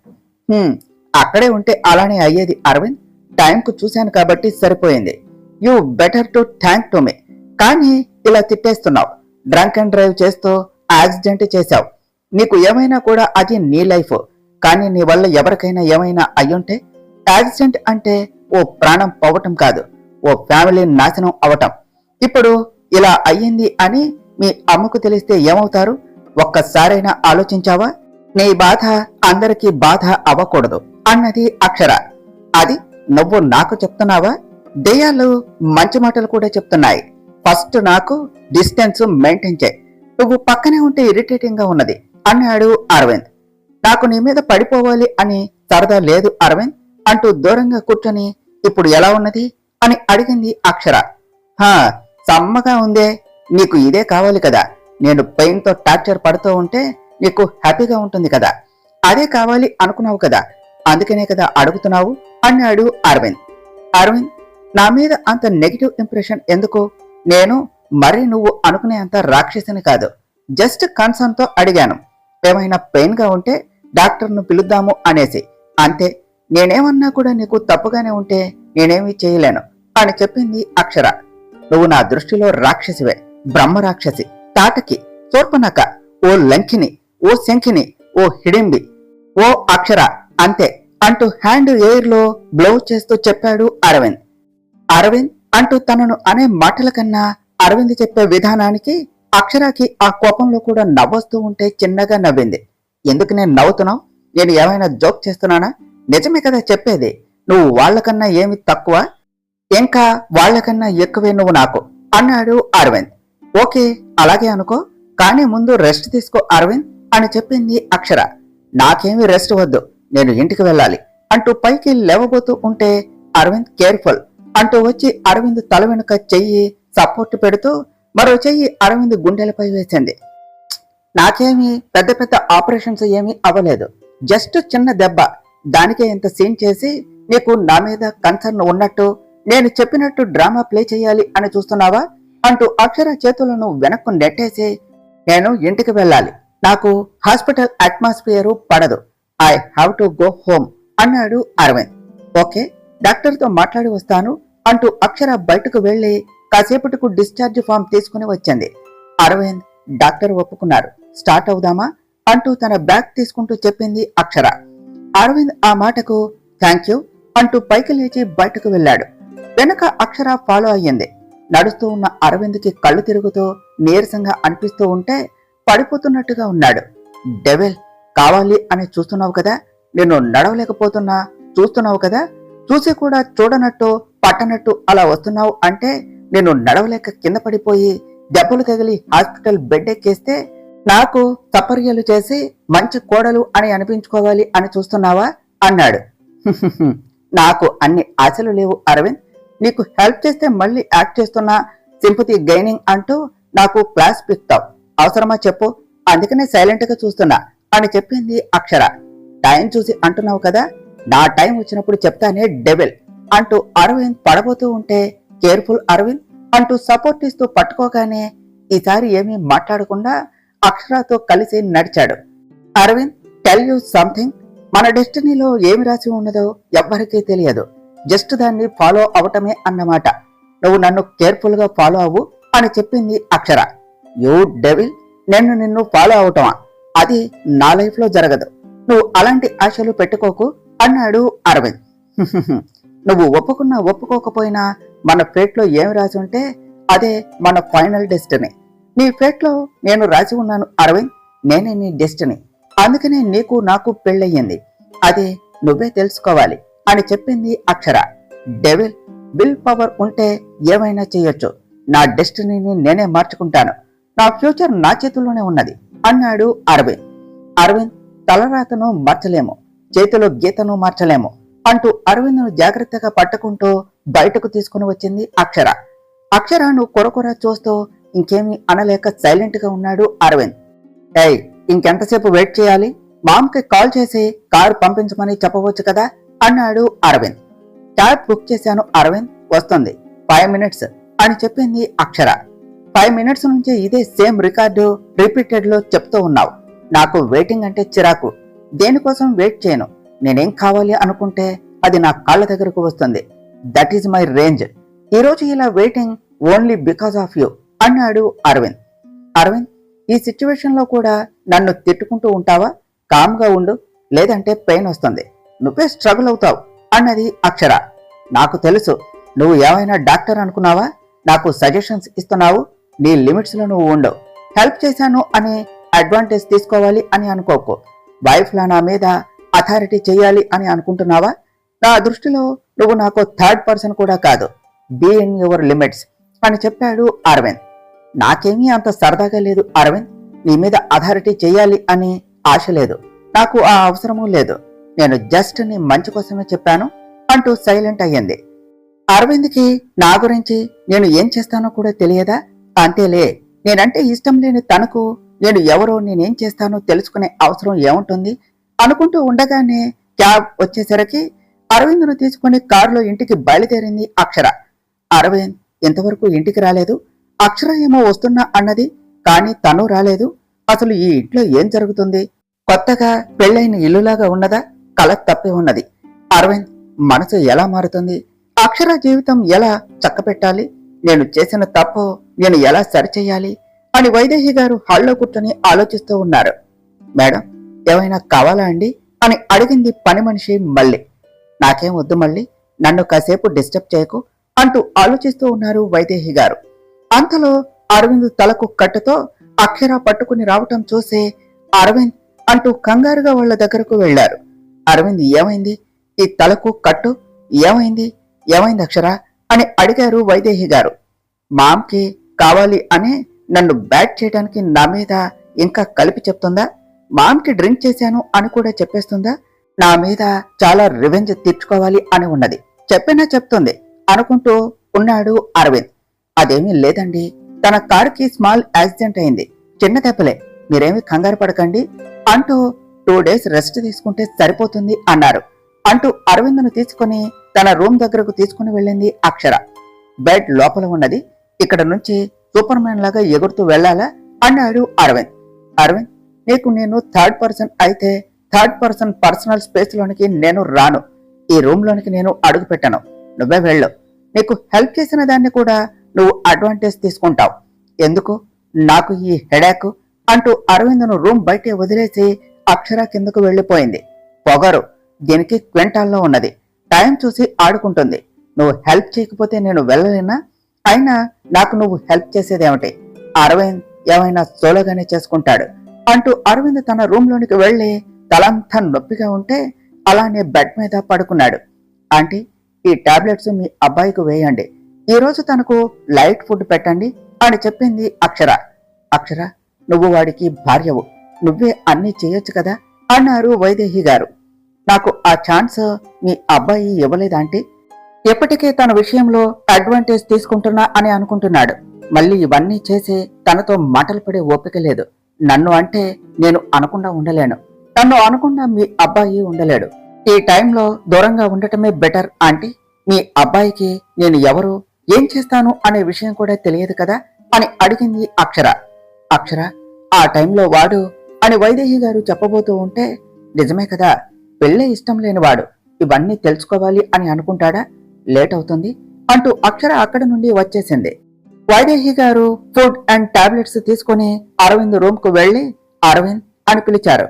అక్కడే ఉంటే అలానే అయ్యేది అరవింద్, టైంకు చూశాను కాబట్టి సరిపోయింది. You better to thank to me. కానీ ఇలా తిట్టేస్తున్నావు, డ్రంక్ అండ్ డ్రైవ్ చేస్తూ యాక్సిడెంట్ చేశావు. నీకు ఏమైనా కూడా అది నీ లైఫ్, కానీ నీ వల్ల ఎవరికైనా ఏమైనా అయ్యుంటే యాక్సిడెంట్ అంటే ఓ ప్రాణం పోవటం కాదు, ఓ ఫ్యామిలీ నాశనం అవటం. ఇప్పుడు ఇలా అయ్యింది అని మీ అమ్మకు తెలిస్తే ఏమవుతారు? ఒక్కసారైనా ఆలోచించావా? నీ బాధ అందరికీ బాధ అవ్వకూడదు అన్నది అక్షర. అది నువ్వు నాకు చెప్తున్నావా? దెయ్యాలు మంచి మాటలు కూడా చెప్తున్నాయి. ఫస్ట్ నాకు డిస్టెన్స్ మెయింటైన్ చేయి, నువ్వు పక్కనే ఉంటే ఇరిటేటింగ్ గా ఉన్నది అన్నాడు అరవింద్. నాకు నీ మీద పడిపోవాలి అని సరదా లేదు అరవింద్ అంటూ దూరంగా కూర్చొని ఇప్పుడు ఎలా ఉన్నది అని అడిగింది అక్షర. సమ్మగా ఉందే, నీకు ఇదే కావాలి కదా, నేను పెయిన్ తో టార్చర్ పడుతూ ఉంటే నీకు హ్యాపీగా ఉంటుంది కదా, అదే కావాలి అనుకున్నావు కదా, అందుకనే కదా అడుగుతున్నావు అన్నాడు అరవింద్. అరవింద్, నా మీద అంత నెగిటివ్ ఇంప్రెషన్ ఎందుకు? నేను మరి నువ్వు అనుకునే అంత రాక్షసిని కాదు, జస్ట్ కన్సర్న్ తో అడిగాను. ఏమైనా పెయిన్ గా ఉంటే డాక్టర్ను పిలుద్దాము అనేసి, అంతే. నేనేమన్నా కూడా నీకు తప్పుగానే ఉంటే నేనేమీ చేయలేను అని చెప్పింది అక్షర. నువ్వు నా దృష్టిలో రాక్షసివే, బ్రహ్మ రాక్షసి, తాటకి, శూర్పణఖ, ఓ లంకిని, ఓ శంఖిని, ఓ హిడింబి, ఓ అక్షర, అంతే అంటూ హ్యాండ్ ఎయిర్ లో బ్లౌ చేస్తూ చెప్పాడు అరవింద్. అరవింద్ అంటూ తనను అనే మాటల కన్నా అరవింద్ చెప్పే విధానానికి అక్షరకి ఆ కోపంలో కూడా నవ్వొస్తూ ఉంటే చిన్నగా నవ్వింది. ఎందుకు నేను నవ్వుతున్నావు? నేను ఏమైనా జోక్ చేస్తున్నానా? నిజమే కదా చెప్పేది. నువ్వు వాళ్లకన్నా ఏమి తక్కువ, ఇంకా వాళ్లకన్నా ఎక్కువే నువ్వు నాకు అన్నాడు అరవింద్. ఓకే, అలాగే అనుకో, కానీ ముందు రెస్ట్ తీసుకో అరవింద్ అని చెప్పింది అక్షర. నాకేమీ రెస్ట్ వద్దు, నేను ఇంటికి వెళ్ళాలి అంటూ పైకి లేవబోతూ ఉంటే అరవింద్ కేర్ఫుల్ అంటూ వచ్చి అరవింద్ తల వెనుక చెయ్యి సపోర్ట్ పెడుతూ మరో చెయ్యి అరవింద్ గుండెలపై వేసింది. నాకేమీ పెద్ద పెద్ద ఆపరేషన్స్ ఏమీ అవ్వలేదు, జస్ట్ చిన్న దెబ్బ, దానికే ఇంత సీన్ చేసి నీకు నా మీద కన్సర్న్ ఉన్నట్టు నేను చెప్పినట్టు డ్రామా ప్లే చేయాలి అని చూస్తున్నావా అంటూ అక్షర చేతులను వెనక్కు నెట్టేసి, నేను ఇంటికి వెళ్ళాలి, నాకు హాస్పిటల్ అట్మాస్ఫియర్ పడదు, I have to go home అన్నాడు అరవింద్. ఓకే, డాక్టర్తో మాట్లాడి వస్తాను అంటూ అక్షర బయటకు వెళ్లి కాసేపటికు డిశ్చార్జ్ ఫామ్ తీసుకుని వచ్చింది. అరవింద్, డాక్టర్ ఒప్పుకున్నారు, స్టార్ట్ అవుదామా అంటూ తన బ్యాగ్ తీసుకుంటూ చెప్పింది అక్షర. అరవింద్ ఆ మాటకు థ్యాంక్ యూ అంటూ పైకి లేచి బయటకు వెళ్ళాడు. వెనక అక్షర ఫాలో అయ్యింది. నడుస్తూ ఉన్న అరవింద్కి కళ్ళు తిరుగుతూ నీరసంగా అనిపిస్తూ ఉంటే పడిపోతున్నట్టుగా ఉన్నాడు. డెవిల్, కావాలి అని చూస్తున్నావు కదా, నేను నడవలేకపోతున్నా చూస్తున్నావు కదా, చూసి కూడా చూడనట్టు పట్టనట్టు అలా వస్తున్నావు అంటే నేను నడవలేక కింద పడిపోయి దెబ్బలు తగిలి హాస్పిటల్ బెడ్ ఎక్కేస్తే నాకు సపర్యలు చేసి మంచి కోడలు అని అనిపించుకోవాలి అని చూస్తున్నావా అన్నాడు. నాకు అన్ని ఆశలు లేవు అరవింద్, నీకు హెల్ప్ చేస్తే మళ్ళీ యాక్ట్ చేస్తున్నా, సింపతి గెయినింగ్ అంటూ నాకు క్లాస్ పిక్తావు, అవసరమా చెప్పు, అందుకనే సైలెంట్ గా చూస్తున్నా అని చెప్పింది అక్షర. టైం చూసి అంటున్నావు కదా, నా టైం వచ్చినప్పుడు చెప్తానే డెవిల్ అంటూ అరవింద్ పడబోతూ ఉంటే కేర్ఫుల్ అరవింద్ అంటూ సపోర్ట్ ఇస్తూ పట్టుకోగానే ఈసారి ఏమీ మాట్లాడకుండా అక్షరతో కలిసి నడిచాడు. అరవింద్, టెల్ యూ సంథింగ్, మన డెస్టినీలో ఏమి రాసి ఉన్నదో ఎవ్వరికీ తెలియదు, జస్ట్ దాన్ని ఫాలో అవటమే అన్నమాట, నువ్వు నన్ను కేర్ఫుల్ గా ఫాలో అవ్వు అని చెప్పింది అక్షర. యూ డెవిల్, నేను నిన్ను ఫాలో అవటమా? అది నా లైఫ్ లో జరగదు, నువ్వు అలాంటి ఆశలు పెట్టుకోకు అన్నాడు అరవింద్. నువ్వు ఒప్పుకున్నా ఒప్పుకోకపోయినా మన ఫేట్ లో ఏమి రాసి ఉంటే అదే మన ఫైనల్ డెస్టినీ. నీ ఫేట్ లో నేను రాసి ఉన్నాను అరవింద్, నేనే నీ డెస్టినీ, అందుకనే నీకు నాకు పెళ్ళయ్యింది, అది నువ్వే తెలుసుకోవాలి అని చెప్పింది అక్షర. డెవిల్, విల్ పవర్ ఉంటే ఏమైనా చేయొచ్చు, నా డెస్టినీని నేనే మార్చుకుంటాను, నా ఫ్యూచర్ నా చేతుల్లోనే ఉన్నది అన్నాడు అరవింద్. అరవింద్, తలరాతను మార్చలేము, చేతిలో గీతను మార్చలేము అంటూ అరవింద్ను జాగ్రత్తగా పట్టుకుంటూ బయటకు తీసుకుని వచ్చింది అక్షర. అక్షరను కొరకొర చూస్తూ ఇంకేమీ అనలేక సైలెంట్ గా ఉన్నాడు అరవింద్. ఏయ్, ఇంకెంతసేపు వెయిట్ చేయాలి, మామ్కి కాల్ చేసి కారు పంపించమని చెప్పవచ్చు కదా అన్నాడు అరవింద్. క్యాబ్ బుక్ చేశాను అరవింద్, వస్తుంది, 5 minutes అని చెప్పింది అక్షర. 5 minutes నుంచి ఇదే సేమ్ రికార్డు రిపీటెడ్ లో చెప్తూ ఉన్నావు, నాకు వెయిటింగ్ అంటే చిరాకు, దేనికోసం వెయిట్ చేయను, నేనేం కావాలి అనుకుంటే అది నా కాళ్ళ దగ్గరకు వస్తుంది, దట్ ఈజ్ మై రేంజ్, ఈరోజు ఇలా waiting only because of you అన్నాడు అరవింద్. అరవింద్, ఈ సిచ్యువేషన్ లో కూడా నన్ను తిట్టుకుంటూ ఉంటావా? కామ్గా ఉండు, లేదంటే పెయిన్ వస్తుంది, నువ్వే స్ట్రగుల్ అవుతావు అన్నది అక్షర. నాకు తెలుసు, నువ్వు ఏమైనా డాక్టర్ అనుకున్నావా, నాకు సజెషన్స్ ఇస్తున్నావు, నీ లిమిట్స్ లో నువ్వు ఉండవు, హెల్ప్ చేశాను అని అడ్వాంటేజ్ తీసుకోవాలి అని అనుకోకు, వైఫ్ లా నా మీద అథారిటీ చేయాలి అని అనుకుంటున్నావా? నా దృష్టిలో నువ్వు నాకు థర్డ్ పర్సన్ కూడా కాదు, బీ ఇన్ యువర్ లిమిట్స్ అని చెప్పాడు అరవింద్. నాకేమీ అంత సరదాగా లేదు అరవింద్, నీ మీద అథారిటీ చేయాలి అని ఆశ లేదు, నాకు ఆ అవసరమూ లేదు, నేను జస్ట్ నీ మంచి కోసమే చెప్పాను అంటూ సైలెంట్ అయ్యింది. అరవింద్కి నా గురించి నేను ఏం చేస్తానో కూడా తెలియదా? అంతేలే, నేనంటే ఇష్టం లేని తనకు నేను ఎవరో నేనేం చేస్తానో తెలుసుకునే అవసరం ఏముంటుంది అనుకుంటూ ఉండగానే క్యాబ్ వచ్చేసరికి అరవింద్ను తీసుకుని కారులో ఇంటికి బయలుదేరింది అక్షర. అరవింద్ ఇంతవరకు ఇంటికి రాలేదు, అక్షర ఏమో వస్తున్నా అన్నది, కానీ తను రాలేదు. అసలు ఈ ఇంట్లో ఏం జరుగుతుంది? కొత్తగా పెళ్ళైన ఇల్లులాగా ఉన్నదా, కల తప్పి ఉన్నది. అరవింద్ మనసు ఎలా మారుతుంది? అక్షర జీవితం ఎలా చక్కపెట్టాలి, నేను చేసిన తప్పు నేను ఎలా సరిచేయాలి అని వైదేహి గారు హాల్లో కూర్చొని ఆలోచిస్తూ ఉన్నారు. మేడం, ఏమైనా కావాలా అండి అని అడిగింది పని మనిషి మళ్ళీ. నాకేం వద్దు మళ్ళీ, నన్ను కాసేపు డిస్టర్బ్ చేయకు అంటూ ఆలోచిస్తూ ఉన్నారు వైదేహి గారు. అంతలో అరవింద్ తలకు కట్టుతో అక్షర పట్టుకుని రావటం చూసి అరవింద్ అంటూ కంగారుగా వాళ్ళ దగ్గరకు వెళ్లారు. అరవింద్, ఏమైంది? ఈ తలకు కట్టు ఏమైంది? ఏమైంది అక్షర అని అడిగారు వైదేహి గారు. మామ్కి కావాలి అని నన్ను బ్యాట్ చేయడానికి నా మీద ఇంకా కలిపి చెప్తుందా? మామ్కి డ్రింక్ చేశాను అని కూడా చెప్పేస్తుందా? నా మీద చాలా రివెంజ్ తీర్చుకోవాలి అని ఉన్నది, చెప్పినా చెప్తుంది అనుకుంటూ ఉన్నాడు అరవింద్. అదేమీ లేదండి, తన కారుకి స్మాల్ యాక్సిడెంట్ అయింది, చిన్న దెబ్బలే, మీరేమీ కంగారు పడకండి అంటూ 2 days రెస్ట్ తీసుకుంటే సరిపోతుంది అన్నారు. అంటూ అరవింద్ను తీసుకుని తన రూమ్ దగ్గరకు తీసుకుని వెళ్ళింది అక్షర. బెడ్ లోపల ఉన్నది, ఇక్కడ నుంచి సూపర్ మ్యాన్ లాగా ఎగురుతూ వెళ్లాలా అన్నాడు అరవింద్. అరవింద్, నీకు నేను 3rd పర్సన్ అయితే 3rd పర్సన్ పర్సనల్ స్పేస్ లోనికి నేను రాను, ఈ రూమ్ లోనికి నేను అడుగు పెట్టను, నువ్వే వెళ్ళు. నీకు హెల్ప్ చేసిన దాన్ని కూడా నువ్వు అడ్వాంటేజ్ తీసుకుంటావు, ఎందుకు నాకు ఈ హెడాక్ అంటూ అరవింద్ను రూమ్ బయటే వదిలేసి అక్షర కిందకు వెళ్లిపోయింది. పొగరు దీనికి క్వింటాల్లో ఉన్నది, టైం చూసి ఆడుకుంటుంది. నువ్వు హెల్ప్ చేయకపోతే నేను వెళ్ళలేనా? అయినా నాకు నువ్వు హెల్ప్ చేసేదేమిటి? అరవింద్ ఏమైనా సోలోగానే చేసుకుంటాడు అంటూ అరవింద్ తన రూమ్ లోనికి వెళ్లి తలంతా నొప్పిగా ఉంటే అలానే బెడ్ మీద పడుకున్నాడు. ఆంటీ, ఈ టాబ్లెట్స్ మీ అబ్బాయికి వేయండి, ఈ రోజు తనకు లైట్ ఫుడ్ పెట్టండి అని చెప్పింది అక్షర. అక్షర, నువ్వు వాడికి భార్యవు, నువ్వే అన్నీ చేయొచ్చు కదా అన్నారు వైదేహి గారు. నాకు ఆ ఛాన్స్ మీ అబ్బాయి ఇవ్వలేదంటే, ఎప్పటికే తన విషయంలో అడ్వాంటేజ్ తీసుకుంటున్నా అని అనుకుంటున్నాడు. మళ్ళీ ఇవన్నీ చేసి తనతో మాటలు పడే ఓపిక లేదు. నన్ను అంటే నేను అనకుండా ఉండలేను, తను అనకుండా మీ అబ్బాయి ఉండలేడు. ఈ టైంలో దూరంగా ఉండటమే బెటర్ ఆంటీ. మీ అబ్బాయికి నేను ఎవరు, ఏం చేస్తాను అనే విషయం కూడా తెలియదు కదా అని అడిగింది అక్షర. అక్షర, ఆ టైంలో వాడు అని వైదేహి గారు చెప్పబోతూ ఉంటే, నిజమే కదా, పెళ్ళే ఇష్టం లేనివాడు ఇవన్నీ తెలుసుకోవాలి అని అనుకుంటాడా? లేట్ అవుతుంది అంటూ అక్షర అక్కడి నుండి వచ్చేసింది. వైదేహి గారు ఫుడ్ అండ్ టాబ్లెట్స్ తీసుకుని అరవింద్ రూమ్ కు వెళ్లి అరవింద్ అని పిలిచారు.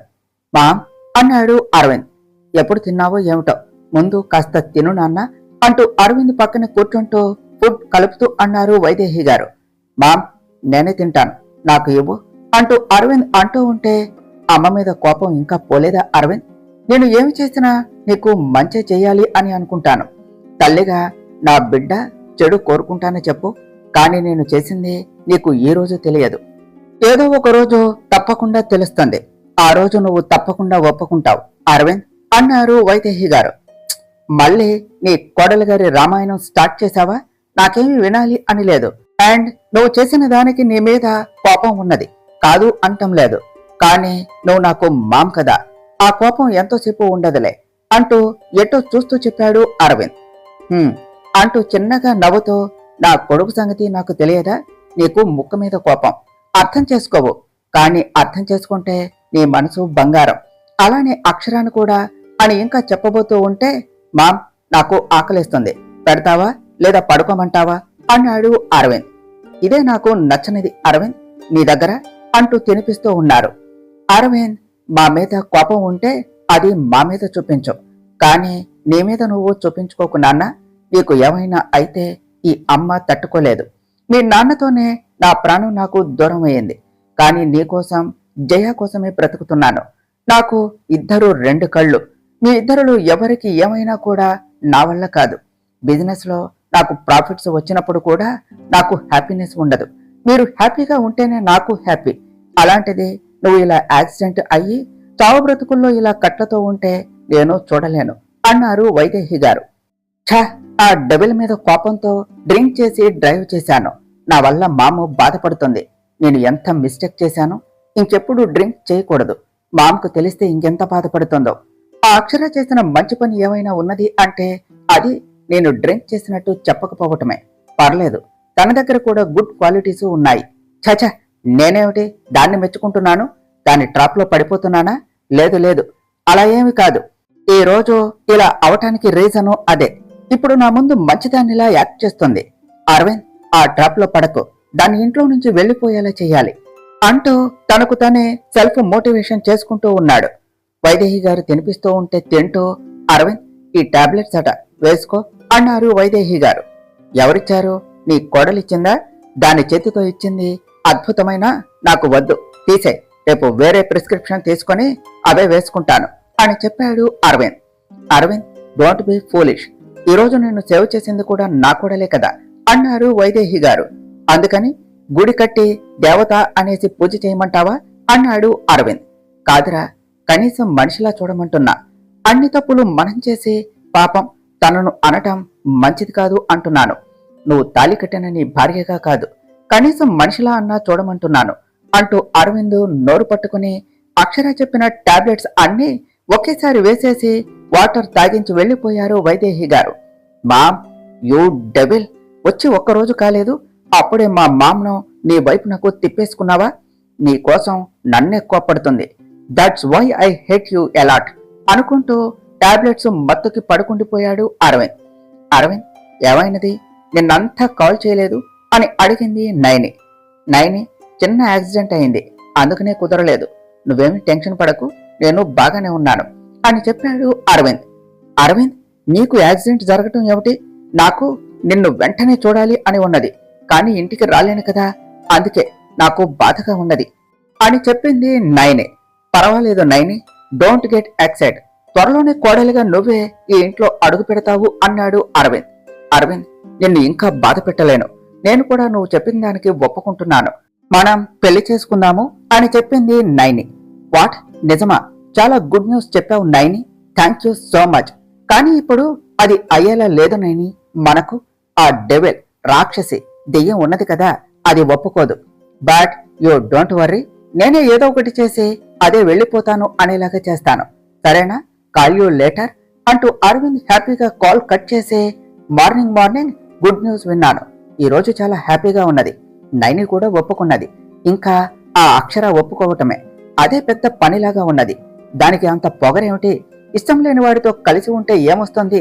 మామ్ అన్నాడు అరవింద్. ఎప్పుడు తిన్నావో ఏమిటో, ముందు కాస్త తిను నాన్న అంటూ అరవింద్ పక్కన కూర్చుంటూ ఫుడ్ కలుపుతూ అన్నారు వైదేహి గారు. మామ్, నేనే తింటాను, నాకు ఇవ్వు అంటూ అరవింద్ అంటూ ఉంటే, అమ్మ మీద కోపం ఇంకా పోలేదా అరవింద్? నేను ఏమి చేసినా నీకు మంచి చెయ్యాలి అని అనుకుంటాను. తల్లిగా నా బిడ్డ చెడు కోరుకుంటానని చెప్పు, కానీ నేను చేసింది నీకు ఈ రోజు తెలియదు, ఏదో ఒక రోజు తప్పకుండా తెలుస్తుంది. ఆ రోజు నువ్వు తప్పకుండా ఒప్పుకుంటావు అరవింద్ అన్నారు వైదేహి గారు. మళ్ళీ నీ కోడలి గారి రామాయణం స్టార్ట్ చేశావా? నాకేమీ వినాలి అని లేదు. అండ్ నువ్వు చేసిన దానికి నీ మీద కోపం ఉన్నది, కాదు అంటం లేదు, కానీ నువ్వు నాకు మామ్ కదా, ఆ కోపం ఎంతోసేపు ఉండదులే అంటూ ఎటో చూస్తూ చెప్పాడు అరవింద్. అంటూ చిన్నగా నవ్వుతూ, నా కొడుకు సంగతి నాకు తెలియదా? నీకు ముక్క మీద కోపం, అర్థం చేసుకోవు, కానీ అర్థం చేసుకుంటే నీ మనసు బంగారం, అలానే అక్షరాన్ని కూడా అని ఇంకా చెప్పబోతూ ఉంటే, మామ్ నాకు ఆకలిస్తుంది, పెడతావా లేదా పడుకోమంటావా అన్నాడు అరవింద్. ఇదే నాకు నచ్చనిది అరవింద్ నీ దగ్గర అంటూ తినిపిస్తూ ఉన్నారు. అరవింద్, మా మీద కోపం ఉంటే అది మా మీద చూపించు, కానీ నీ మీద నువ్వు చూపించుకోకు నాన్న. నీకు ఏమైనా అయితే ఈ అమ్మ తట్టుకోలేదు, మీ నాన్నతోనే నా ప్రాణం నాకు దూరం అయ్యింది, కానీ నీకోసం జయ కోసమే బ్రతుకుతున్నాను. నాకు 2 కళ్ళు, మీ ఇద్దరులో ఎవరికి ఏమైనా కూడా నా వల్ల కాదు. బిజినెస్ లో నాకు ప్రాఫిట్స్ వచ్చినప్పుడు కూడా నాకు హ్యాపీనెస్ ఉండదు, మీరు హ్యాపీగా ఉంటేనే నాకు హ్యాపీ. అలాంటిది నువ్వు ఇలా యాక్సిడెంట్ అయ్యి చావు బ్రతుకుల్లో ఇలా కట్లతో ఉంటే నేను చూడలేను అన్నారు వైదేహి గారు. ఛా, ఆ డబుల్ మీద కోపంతో డ్రింక్ చేసి డ్రైవ్ చేశాను, నా వల్ల మామ బాధపడుతుంది. నేను ఎంత మిస్టేక్ చేశాను, ఇంకెప్పుడు డ్రింక్ చేయకూడదు, మామకు తెలిస్తే ఇంకెంత బాధపడుతుందో. ఆ అక్షర చేసిన మంచి పని ఏమైనా ఉన్నది అంటే అది నేను డ్రింక్ చేసినట్టు చెప్పకపోవటమే. పర్లేదు, తన దగ్గర కూడా గుడ్ క్వాలిటీస్ ఉన్నాయి. చచ, నేనేమిటి దాన్ని మెచ్చుకుంటున్నాను, దాని ట్రాప్ లో పడిపోతున్నానా? లేదు లేదు, అలా ఏమి కాదు. ఈ రోజు ఇలా అవటానికి రీజను అదే. ఇప్పుడు నా ముందు మంచిదానిలా యాక్ట్ చేస్తుంది. అరవింద్, ఆ ట్రాప్ లో పడకు, దాని ఇంట్లో నుంచి వెళ్లిపోయేలా చేయాలి అంటూ తనకు తనే సెల్ఫ్ మోటివేషన్ చేసుకుంటూ ఉన్నాడు. వైదేహి గారు తినిపిస్తూ ఉంటే తింటూ, అరవింద్, ఈ టాబ్లెట్స్ అట, వేసుకో అన్నారు వైదేహి గారు. ఎవరిచ్చారు? నీ కోడలిచ్చిందా? దాని చేతితో ఇచ్చింది అద్భుతమైన, నాకు వద్దు, తీసే, రేపు వేరే ప్రిస్క్రిప్షన్ తీసుకొని అవే వేసుకుంటాను అని చెప్పాడు Aravind. Aravind, don't be foolish, ఈ రోజు నేను సేవ్ చేసింది కూడా నా కోడలే కదా అన్నారు వైదేహి గారు. అందుకని గుడి కట్టి దేవత అనేసి పూజ చేయమంటావా అన్నాడు అరవింద్. కాదురా, కనీసం మనిషిలా చూడమంటున్నా. అన్ని తప్పులు మనం చేసి పాపం తనను అనటం మంచిది కాదు అంటున్నాను. నువ్వు తాళి కట్టిన నీ భార్యగా కాదు, కనీసం మనిషిలా అన్నా చూడమంటున్నాను అంటూ అరవింద్ నోరు పట్టుకుని అక్షర చెప్పిన టాబ్లెట్స్ అన్నీ ఒకేసారి వేసేసి వాటర్ తాగించి వెళ్లిపోయారు వైదేహి గారు. మామ్, యూ డెవిల్, వచ్చి ఒక్కరోజు కాలేదు, అప్పుడే మా మామ్ను నీ వైపు నాకు తిప్పేసుకున్నావా? నీ కోసం నన్నే కోప్పడుతుంది. That's why I hate you a lot అనుకుంటూ టాబ్లెట్స్ మత్తుకి పడుకుండిపోయాడు అరవింద్. అరవింద్, ఏమైనది? నిన్నంతా కాల్ చేయలేదు అని అడిగింది నైని. నైని, చిన్న యాక్సిడెంట్ అయింది, అందుకనే కుదరలేదు. నువ్వేమి టెన్షన్ పడకు, నేను బాగానే ఉన్నాను అని చెప్పాడు అరవింద్. అరవింద్, నీకు యాక్సిడెంట్ జరగటం ఏమిటి? నాకు నిన్ను వెంటనే చూడాలి అని ఉన్నది, కానీ ఇంటికి రాలేను కదా, అందుకే నాకు బాధగా ఉన్నది అని చెప్పింది నైని. పర్వాలేదు నైని, డోంట్ గెట్ ఎక్సైట్, త్వరలోనే కోడలిగా నువ్వే ఈ ఇంట్లో అడుగు పెడతావు అన్నాడు అరవింద్. అరవింద్, నిన్ను ఇంకా బాధ పెట్టలేను, నేను కూడా నువ్వు చెప్పిన దానికి ఒప్పుకుంటున్నాను, మనం పెళ్లి చేసుకుందాము అని చెప్పింది నైని. వాట్, నిజమా? చాలా గుడ్ న్యూస్ చెప్పావు Naini, thank you so much. కానీ ఇప్పుడు అది అయ్యేలా లేదు నైని. మనకు ఆ డెవిల్, రాక్షసి, దెయ్యం ఉన్నది కదా, అది ఒప్పుకోదు. బట్ యూ డోంట్ వర్రీ, నేనే ఏదో ఒకటి చేసి అదే వెళ్లిపోతాను అనేలాగా చేస్తాను, సరేనా? కాల్ యూ లేటర్ అంటూ అరవింద్ హ్యాపీగా కాల్ కట్ చేసి, మార్నింగ్ గుడ్ న్యూస్ విన్నాను, ఈ రోజు చాలా హ్యాపీగా ఉన్నది. నైని కూడా ఒప్పుకున్నది, ఇంకా ఆ అక్షర ఒప్పుకోవటమే, అదే పెద్ద పనిలాగా ఉన్నది. దానికి అంత పొగరేమిటి? ఇష్టం లేని వాడితో కలిసి ఉంటే ఏమొస్తుంది?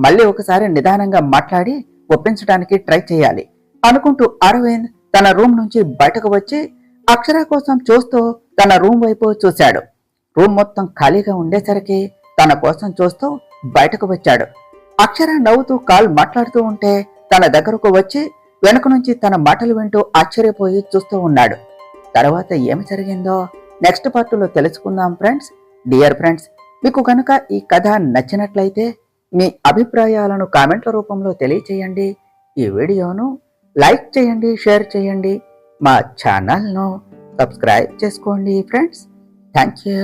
మళ్ళీ ఒకసారి నిదానంగా మాట్లాడి ఒప్పించడానికి ట్రై చేయాలి అనుకుంటూ అరవింద్ తన రూమ్ నుంచి బయటకు వచ్చి అక్షర కోసం చూస్తూ తన రూమ్ వైపు చూశాడు. రూమ్ మొత్తం ఖాళీగా ఉండేసరికి తన కోసం చూస్తూ బయటకు వచ్చాడు. అక్షర నవ్వుతూ కాల్ మాట్లాడుతూ ఉంటే తన దగ్గరకు వచ్చి వెనుక నుంచి తన మాటలు వింటూ ఆశ్చర్యపోయి చూస్తూ ఉన్నాడు. తర్వాత ఏమి జరిగిందో నెక్స్ట్ పార్ట్లో తెలుసుకుందాం ఫ్రెండ్స్. డియర్ ఫ్రెండ్స్, మీకు కనుక ఈ కథ నచ్చినట్లయితే మీ అభిప్రాయాలను కామెంట్ల రూపంలో తెలియచేయండి. ఈ వీడియోను లైక్ చేయండి, షేర్ చేయండి, మా ఛానల్ను సబ్స్క్రైబ్ చేసుకోండి ఫ్రెండ్స్. Thank you.